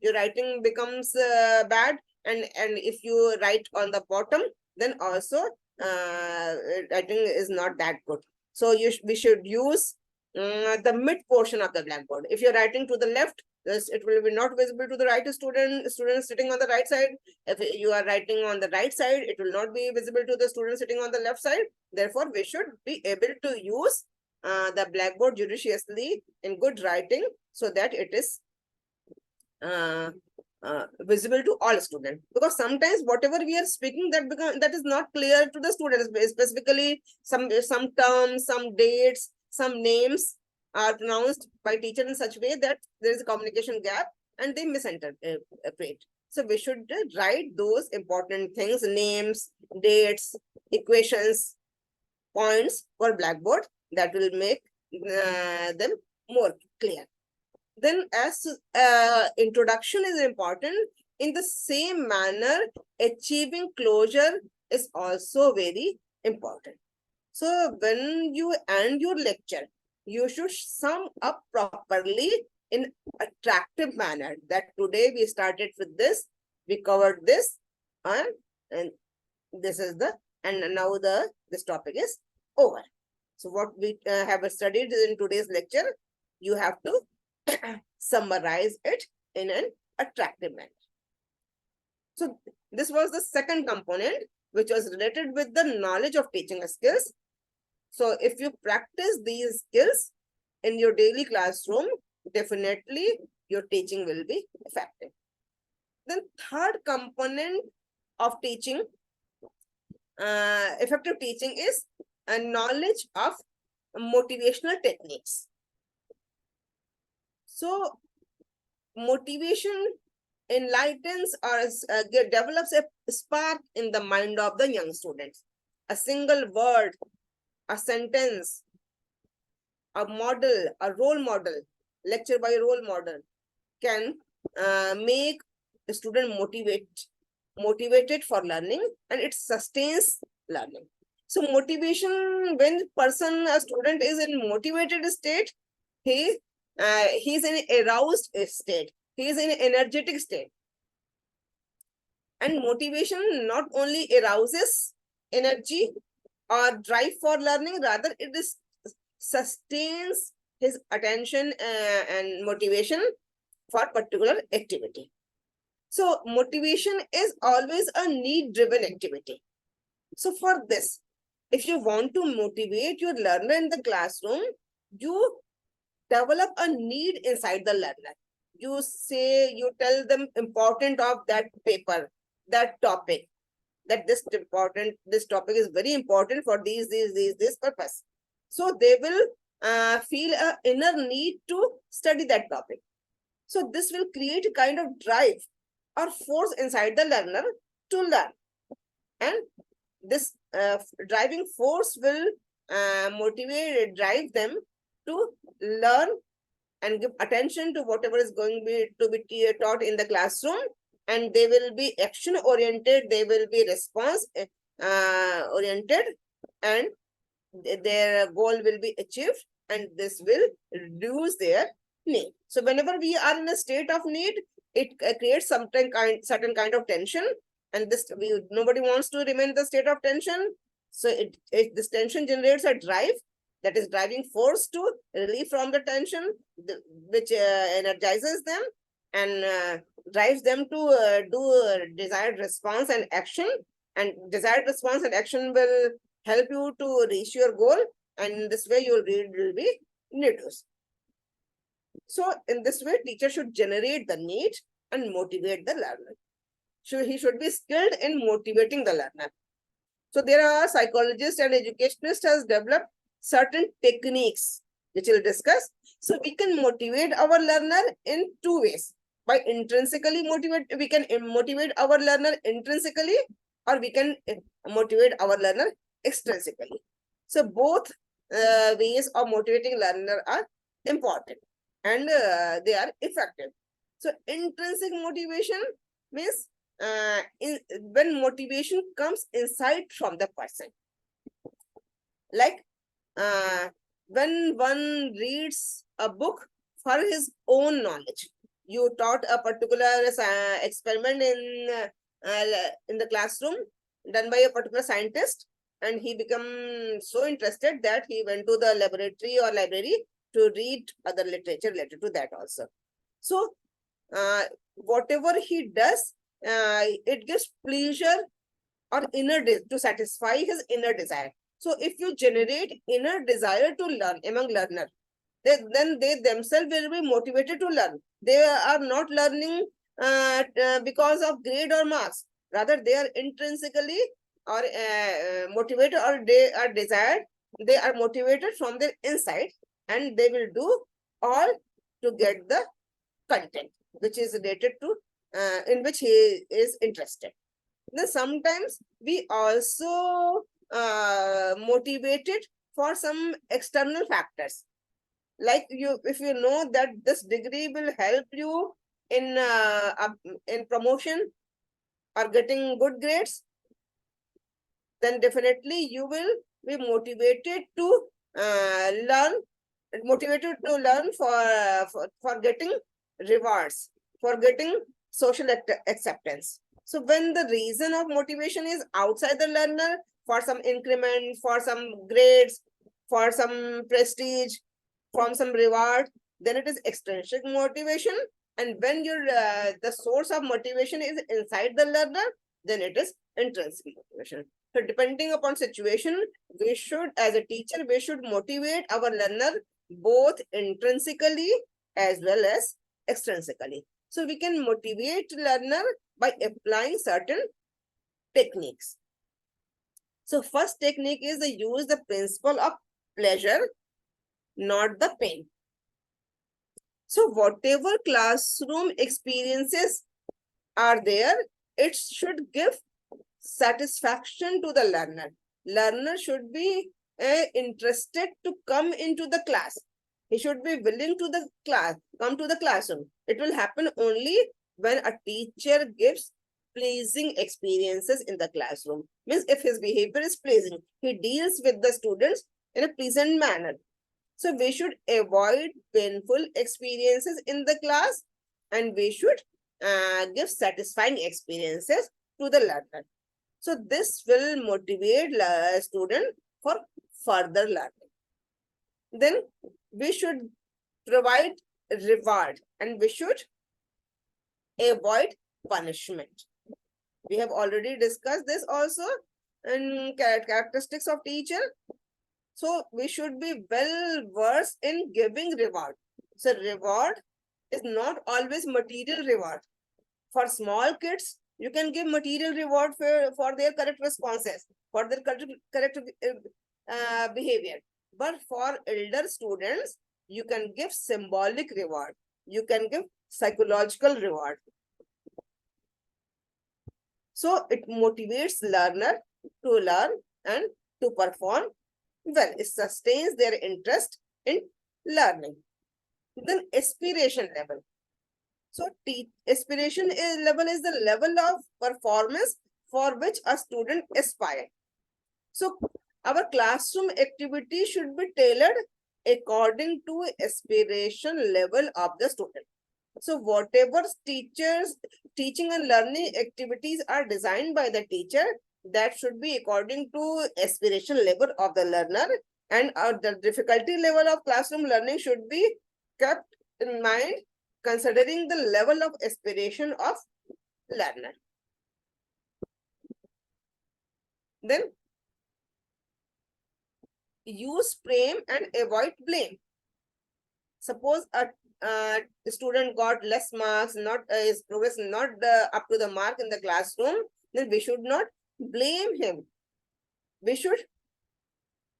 your writing becomes bad, and if you write on the bottom, then also writing is not that good. So we should use the mid portion of the blackboard. If you're writing to the left, it will be not visible to the right student sitting on the right side. If you are writing on the right side, it will not be visible to the student sitting on the left side. Therefore, we should be able to use the blackboard judiciously in good writing, so that it is visible to all students. Because sometimes whatever we are speaking, that is not clear to the students. Specifically, some terms, some dates, some names are pronounced by teacher in such way that there is a communication gap and they misinterpret. So we should write those important things, names, dates, equations, points for blackboard. That will make them more clear. Then as introduction is important, in the same manner, achieving closure is also very important. So when you end your lecture, you should sum up properly in attractive manner, that today we started with this, we covered this, and this is and now this topic is over. So what we have studied in today's lecture, you have to summarize it in an attractive manner. So this was the second component, which was related with the knowledge of teaching skills. So if you practice these skills in your daily classroom, definitely your teaching will be effective. Then third component of teaching, effective teaching, is a knowledge of motivational techniques. So motivation enlightens or develops a spark in the mind of the young students. A single word, a sentence, a model, a role model, lecture by role model can make the student motivated for learning, and it sustains learning. So motivation, when a student is in motivated state, he is in aroused state, he is in energetic state. And motivation not only arouses energy or drive for learning, rather it is sustains his attention and motivation for particular activity. So motivation is always a need-driven activity. So for this, if you want to motivate your learner in the classroom, you develop a need inside the learner. You tell them important of that paper, that topic, that this topic is very important for this purpose. So they will feel an inner need to study that topic. So this will create a kind of drive or force inside the learner to learn. And this driving force will drive them to learn and give attention to whatever is going to be taught in the classroom. And they will be action oriented, they will be response oriented, and their goal will be achieved, and this will reduce their need. So whenever we are in a state of need, it creates certain kind of tension, and nobody wants to remain in the state of tension. So this tension generates a drive, that is driving force to relieve from the tension, which energizes them and drives them to do desired response and action. And desired response and action will help you to reach your goal, and this way your need will be reduced. So in this way, teacher should generate the need and motivate the learner. he should be skilled in motivating the learner. So there are psychologists and educationists has developed certain techniques which we'll discuss. So we can motivate our learner in two ways. By intrinsically motivate, we can motivate our learner intrinsically, or we can motivate our learner extrinsically. So both ways of motivating learner are important and they are effective. So intrinsic motivation means when motivation comes inside from the person. Like when one reads a book for his own knowledge. You taught a particular experiment in the classroom done by a particular scientist, and he became so interested that he went to the laboratory or library to read other literature related to that also. So whatever he does, it gives pleasure or to satisfy his inner desire. So if you generate inner desire to learn among learner, then they themselves will be motivated to learn. They are not learning because of grade or marks. Rather, they are intrinsically or motivated, or they are desired. They are motivated from their inside, and they will do all to get the content which is related to in which he is interested. Then sometimes we also motivated for some external factors. Like if you know that this degree will help you in promotion or getting good grades, then definitely you will be motivated to learn, for getting rewards, for getting social acceptance. So when the reason of motivation is outside the learner, for some increment, for some grades, for some prestige, from some reward, then it is extrinsic motivation. And when the source of motivation is inside the learner, then it is intrinsic motivation. So depending upon situation, we should, as a teacher, we should motivate our learner both intrinsically as well as extrinsically. So we can motivate learner by applying certain techniques. So first technique is the use the principle of pleasure, not the pain. So whatever classroom experiences are there, it should give satisfaction to the learner. Learner should be interested to come into the class. He should be willing to the class, come to the classroom. It will happen only when a teacher gives pleasing experiences in the classroom. Means if his behavior is pleasing, he deals with the students in a pleasant manner. So we should avoid painful experiences in the class, and we should give satisfying experiences to the learner. So this will motivate the student for further learning. Then we should provide reward, and we should avoid punishment. We have already discussed this also in characteristics of teacher. So we should be well versed in giving reward. So reward is not always material reward. For small kids, you can give material reward for their correct responses, for their correct behavior. But for elder students, you can give symbolic reward. You can give psychological reward. So it motivates learner to learn and to perform well. It sustains their interest in learning. Then aspiration level. So aspiration level is the level of performance for which a student aspires. So our classroom activity should be tailored according to aspiration level of the student. So whatever teaching and learning activities are designed by the teacher, that should be according to aspiration level of the learner, and the difficulty level of classroom learning should be kept in mind considering the level of aspiration of learner. Then use frame and avoid blame. suppose a student got less marks, not his progress not up to the mark in the classroom, then we should not blame him. We should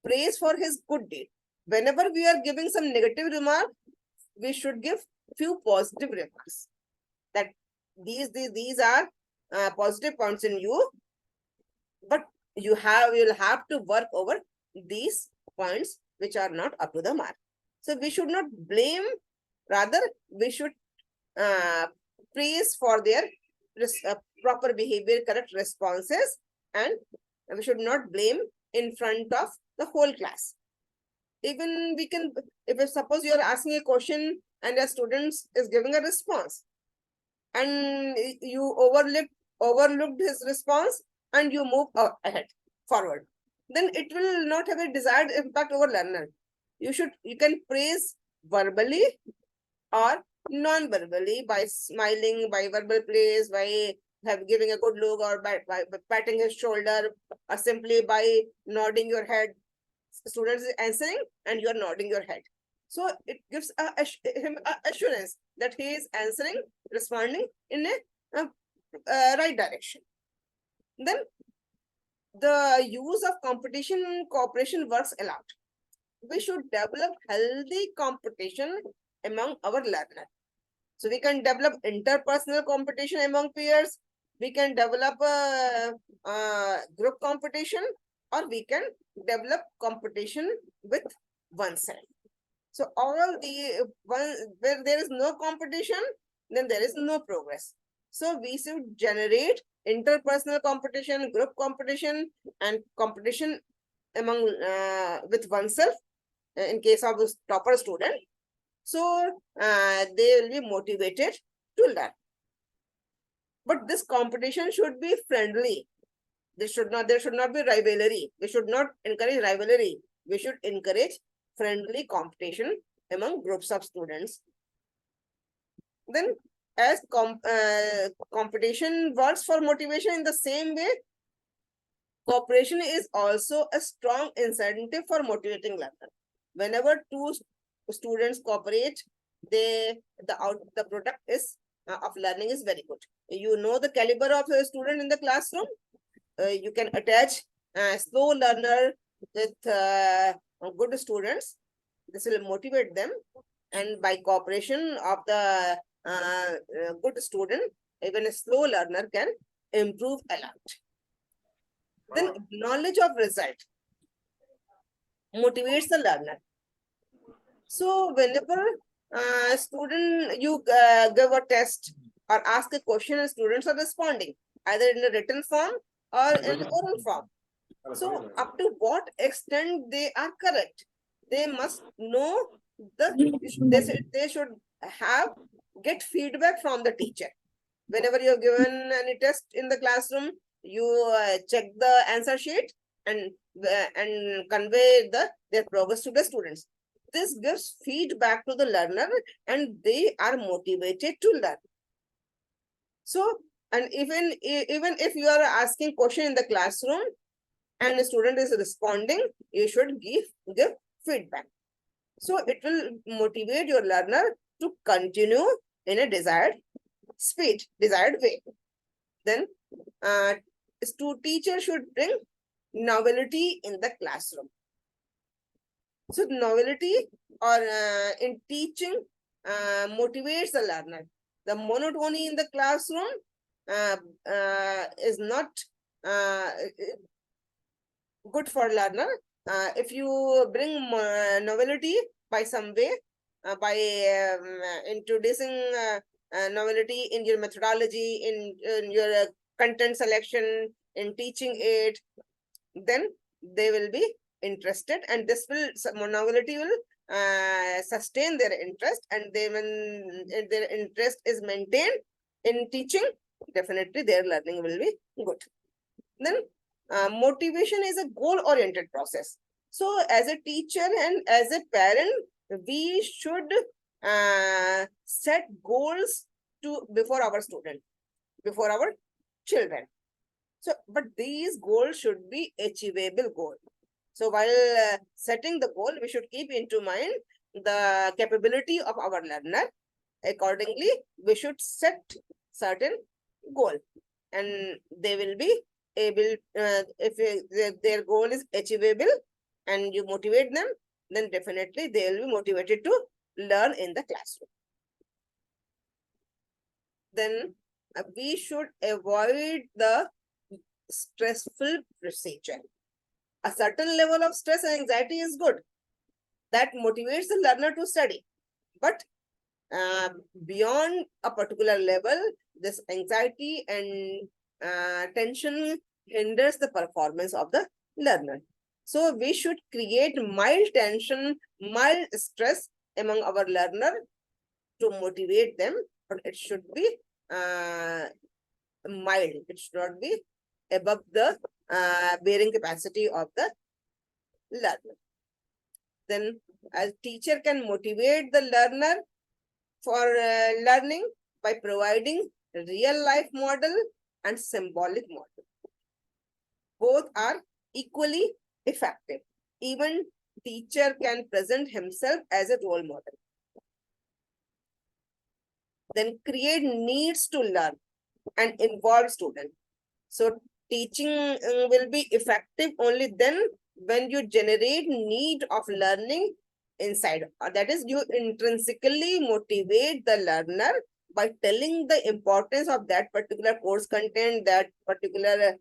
praise for his good deed. Whenever we are giving some negative remark, we should give few positive remarks. That these are positive points in you, but you'll have to work over these points which are not up to the mark. So we should not blame, rather we should praise for their proper behavior, correct responses, and we should not blame in front of the whole class. Even we can, if suppose you are asking a question and a student is giving a response, and you overlooked his response and you move ahead forward, then it will not have a desired impact over learner. You can praise verbally or non-verbally by smiling, by verbal praise, by giving a good look, or by patting his shoulder, or simply by nodding your head. Student is answering and you are nodding your head. So it gives him assurance that he is answering, responding in a right direction. Then the use of competition cooperation works a lot. We should develop healthy competition among our learners. So we can develop interpersonal competition among peers. We can develop a group competition, or we can develop competition with oneself. So all the where there is no competition, then there is no progress. So we should generate interpersonal competition, group competition, and competition among with oneself in case of this topper student. So they will be motivated to learn. But this competition should be friendly. There should not be rivalry. We should not encourage rivalry. We should encourage friendly competition among groups of students. Then as competition works for motivation, in the same way, cooperation is also a strong incentive for motivating learner. Whenever two students cooperate, the product is of learning is very good. You know the caliber of a student in the classroom. You can attach a slow learner with good students. This will motivate them, and by cooperation of the good student, even a slow learner can improve a lot. Then knowledge of result motivates the learner. So whenever student, you give a test or ask a question and students are responding either in a written form or in oral form. So up to what extent they are correct, they must know they should get feedback from the teacher. Whenever you have given any test in the classroom, you check the answer sheet and convey their progress to the students. This gives feedback to the learner and they are motivated to learn. So, and even if you are asking question in the classroom and the student is responding, you should give feedback. So it will motivate your learner to continue in a desired speed, desired way. Then teacher should bring novelty in the classroom. So novelty or in teaching motivates the learner. The monotony in the classroom is not good for learner. If you bring novelty by some way, by introducing novelty in your methodology, in your content selection, in teaching it, then they will be interested, and this will novelty will sustain their interest, and when their interest is maintained in teaching, definitely their learning will be good. Then motivation is a goal-oriented process. So as a teacher and as a parent, we should set goals before our student, before our children. So, but these goals should be achievable goals. So while setting the goal, we should keep into mind the capability of our learner. Accordingly, we should set certain goal, and they will be able, their goal is achievable and you motivate them, then definitely they will be motivated to learn in the classroom. Then we should avoid the stressful procedure. A certain level of stress and anxiety is good. That motivates the learner to study. But beyond a particular level, this anxiety and tension hinders the performance of the learner. So we should create mild tension, mild stress among our learner to motivate them, but it should be mild. It should not be above the bearing capacity of the learner. Then a teacher can motivate the learner for learning by providing real life model and symbolic model. Both are equally effective. Even teacher can present himself as a role model. Then create needs to learn and involve student. So teaching will be effective only then when you generate need of learning inside. That is, you intrinsically motivate the learner by telling the importance of that particular course content, that particular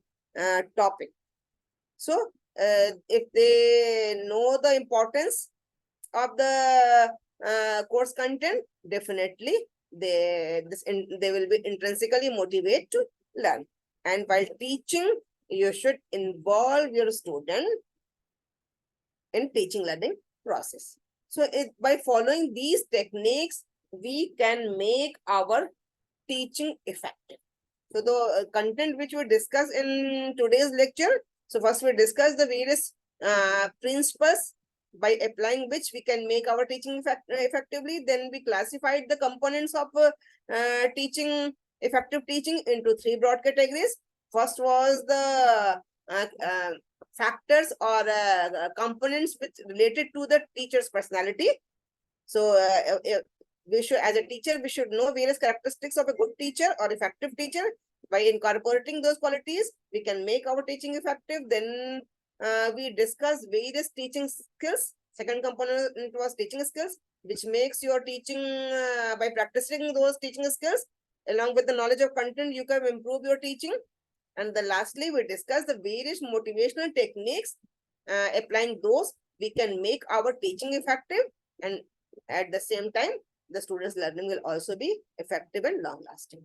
topic. So if they know the importance of the course content, definitely they will be intrinsically motivated to learn. And while teaching, you should involve your student in teaching learning process. So by following these techniques, we can make our teaching effective. So the content which we discuss in today's lecture, so first we discuss the various principles by applying which we can make our teaching effectively. Then we classified the components of teaching, effective teaching into 3 broad categories. First was the factors or components which related to the teacher's personality. So we should, as a teacher, we should know various characteristics of a good teacher or effective teacher. By incorporating those qualities, we can make our teaching effective. Then we discuss various teaching skills. Second component was teaching skills, which makes your teaching by practicing those teaching skills along with the knowledge of content, you can improve your teaching. And then lastly, we discuss the various motivational techniques. Applying those, we can make our teaching effective, and at the same time, the students' learning will also be effective and long-lasting.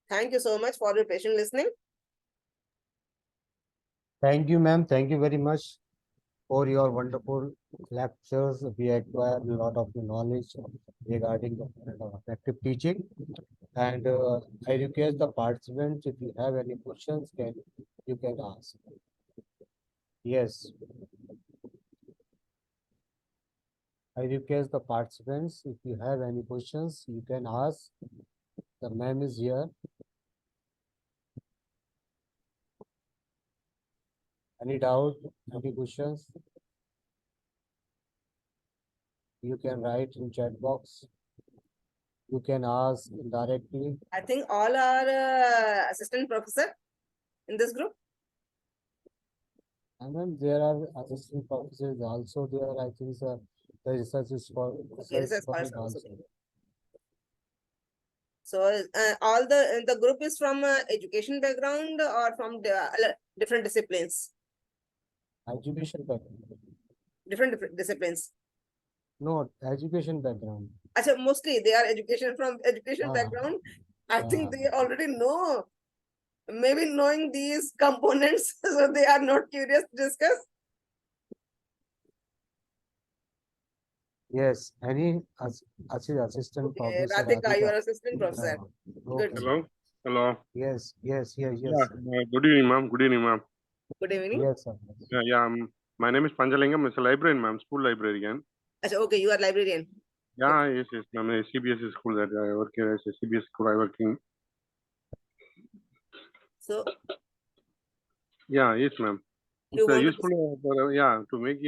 Thank you so much for your patient listening. Thank you, ma'am. Thank you very much for your wonderful lectures. We acquired a lot of knowledge regarding the effective teaching. And I request the participants, if you have any questions, you can ask. Yes. I request the participants, if you have any questions, you can ask. The ma'am is here. Any doubt, any questions? You can write in chat box. You can ask directly. I think all are assistant professor in this group. And then there are assistant professors also there. I think the research is for research for it person also also. So all the group is from education background or from different disciplines? Education background. Different disciplines. No, education background. Achha, mostly they are education background. I think they already know. Maybe knowing these components, so they are not curious to discuss. Yes, any assistant Okay, professor. Radhika, you are assistant professor. Okay. Good. Hello. Hello. Yes. Yeah. Good evening, ma'am. Good evening, ma'am. Good evening. Yes, sir. Yeah. My name is Panjalingam. I'm a librarian, ma'am. School librarian. Achha, okay, you are librarian. Yeah. Yes. Ma'am. A CBSE school that I work here. As a CBSE school I work in. So. Yeah. Yes, ma'am. It's useful. To make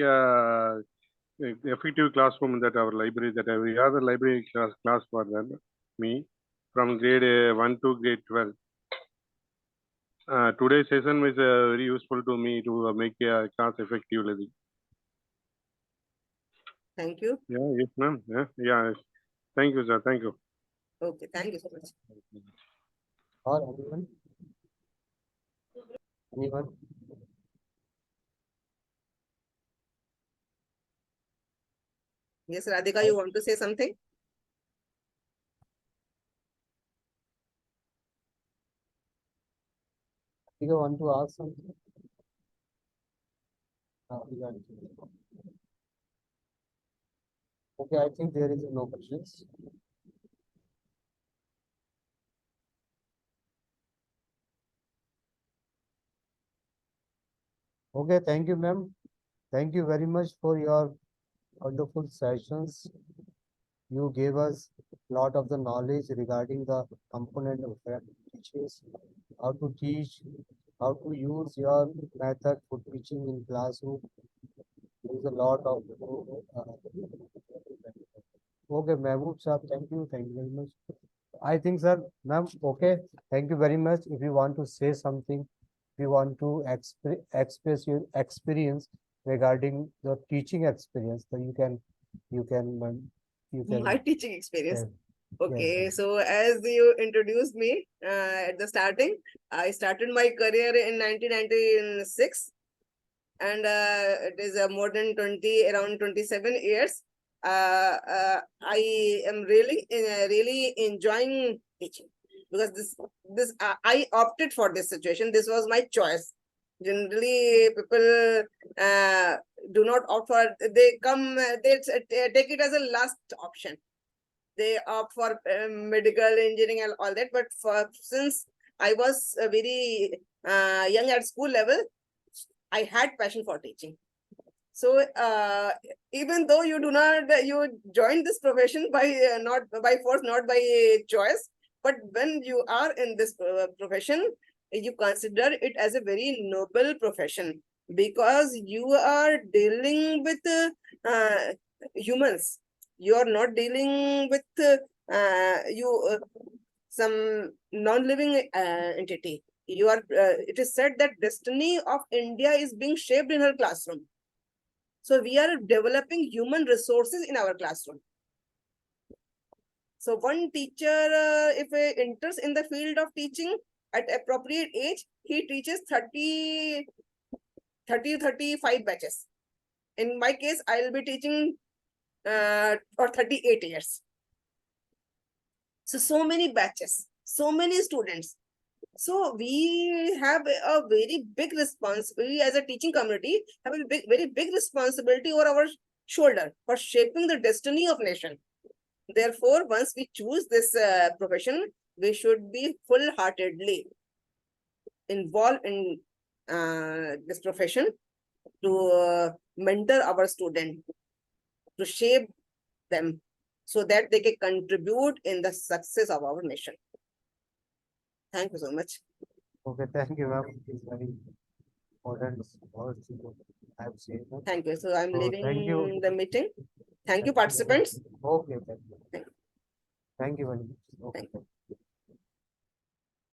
effective classroom that our library, that every other library class for them, me from grade 1 to grade 12. Today's session was very useful to me to make a class effectively. Thank you. Yeah, yes, ma'am. Yeah. Thank you, sir. Thank you. Okay, thank you so much. Or anyone? Anyone? Yes, Radhika, you want to say something? You want to ask something? Okay, I think there is no questions. Okay, thank you, ma'am. Thank you very much for your wonderful sessions. You gave us a lot of the knowledge regarding the component of teachers, how to teach, how to use your method for teaching in classroom. There is a lot of okay, Mehboob sir, thank you very much. I think, sir, ma'am, okay, thank you very much. If you want to say something, if you want to express your experience regarding the teaching experience, then you can, My teaching experience. yes, Okay, yes. so as you introduced me at the starting, I started my career in 1996, and it is more than around 27 years. I am really enjoying teaching because I opted for this situation. This was my choice. Generally, people do not opt for. They come. They take it as a last option. They opt for medical engineering and all that. But since I was very young at school level, I had passion for teaching. So even though you joined this profession by not by force, not by choice, but when you are in this profession, you consider it as a very noble profession because you are dealing with humans. You are not dealing with some non-living entity. It is said that destiny of India is being shaped in her classroom. So we are developing human resources in our classroom. So one teacher, if he enters in the field of teaching at appropriate age, he teaches 30 to 35 batches. In my case, I'll be teaching for 38 years. So many batches, so many students. So we have a very big responsibility as a teaching community, have a very big responsibility over our shoulder for shaping the destiny of nation. Therefore, once we choose this profession, we should be full-heartedly involved in this profession to mentor our student, to shape them so that they can contribute in the success of our nation. Thank you so much. Okay, thank you, ma'am. It is very important words you have said. Thank you. So I'm So, leaving thank you. the meeting. Thank you, participants. Okay, thank you. Thank you very much. Okay. Thank you.